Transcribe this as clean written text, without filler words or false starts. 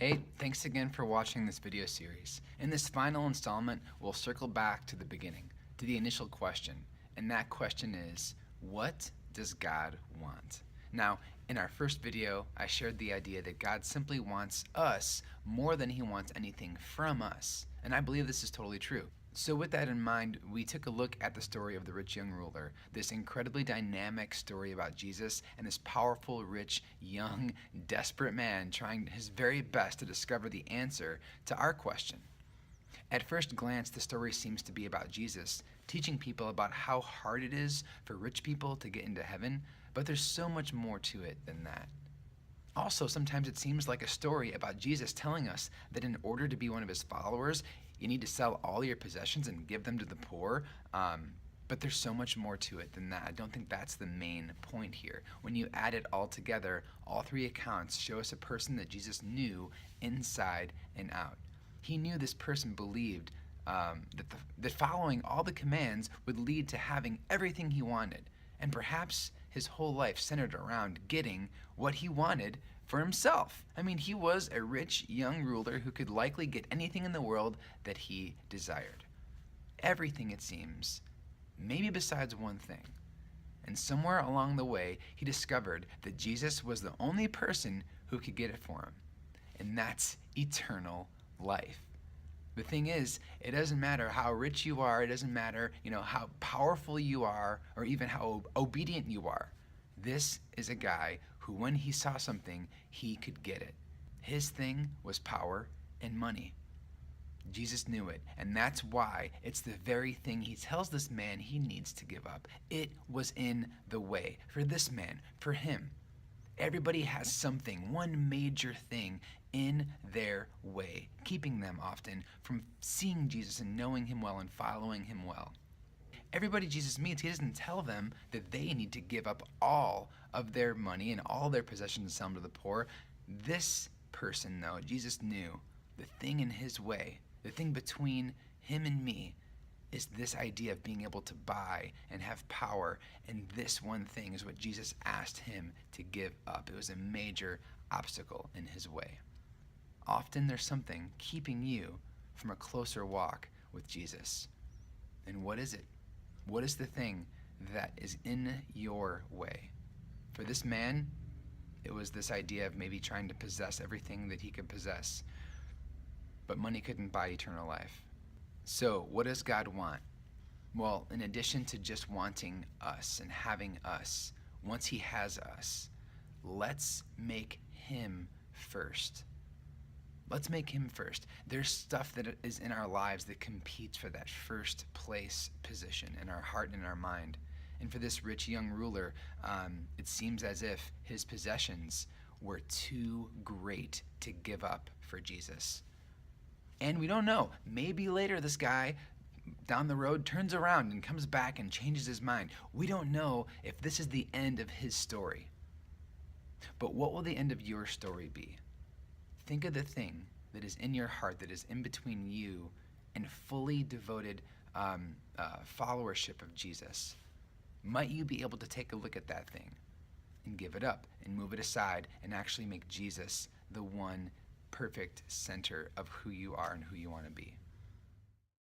Hey, thanks again for watching this video series. In this final installment, we'll circle back to the beginning, to the initial question. And that question is, what does God want? Now, in our first video, I shared the idea that God simply wants us more than he wants anything from us. And I believe this is totally true. So with that in mind, we took a look at the story of the rich young ruler, this incredibly dynamic story about Jesus and this powerful, rich, young, desperate man trying his very best to discover the answer to our question. At first glance, the story seems to be about Jesus, teaching people about how hard it is for rich people to get into heaven, but there's so much more to it than that. Also, sometimes it seems like a story about Jesus telling us that in order to be one of his followers, you need to sell all your possessions and give them to the poor. But there's so much more to it than that. I don't think that's the main point here. When you add it all together, all three accounts show us a person that Jesus knew inside and out. He knew this person believed that following all the commands would lead to having everything he wanted. And perhaps his whole life centered around getting what he wanted for himself. I mean, he was a rich young ruler who could likely get anything in the world that he desired. Everything, it seems, maybe besides one thing. And somewhere along the way, he discovered that Jesus was the only person who could get it for him. And that's eternal life. The thing is, it doesn't matter how rich you are, it doesn't matter, how powerful you are, or even how obedient you are. This is a guy who, when he saw something, he could get it. His thing was power and money. Jesus knew it, and that's why it's the very thing he tells this man he needs to give up. It was in the way for this man, for him. Everybody has something, one major thing in their way, keeping them often from seeing Jesus and knowing him well and following him well. Everybody Jesus meets, he doesn't tell them that they need to give up all of their money and all their possessions and sell them to the poor. This person, though, Jesus knew the thing in his way, the thing between him and me, is this idea of being able to buy and have power, and this one thing is what Jesus asked him to give up. It was a major obstacle in his way. Often there's something keeping you from a closer walk with Jesus. And what is it? What is the thing that is in your way? For this man, it was this idea of maybe trying to possess everything that he could possess, but money couldn't buy eternal life. So, what does God want? Well, in addition to just wanting us and having us, once he has us, let's make him first. Let's make him first. There's stuff that is in our lives that competes for that first place position in our heart and in our mind. And for this rich young ruler, it seems as if his possessions were too great to give up for Jesus. And we don't know. Maybe later this guy down the road turns around and comes back and changes his mind. We don't know if this is the end of his story. But what will the end of your story be? Think of the thing that is in your heart, that is in between you and fully devoted followership of Jesus. Might you be able to take a look at that thing and give it up and move it aside and actually make Jesus the one perfect center of who you are and who you want to be?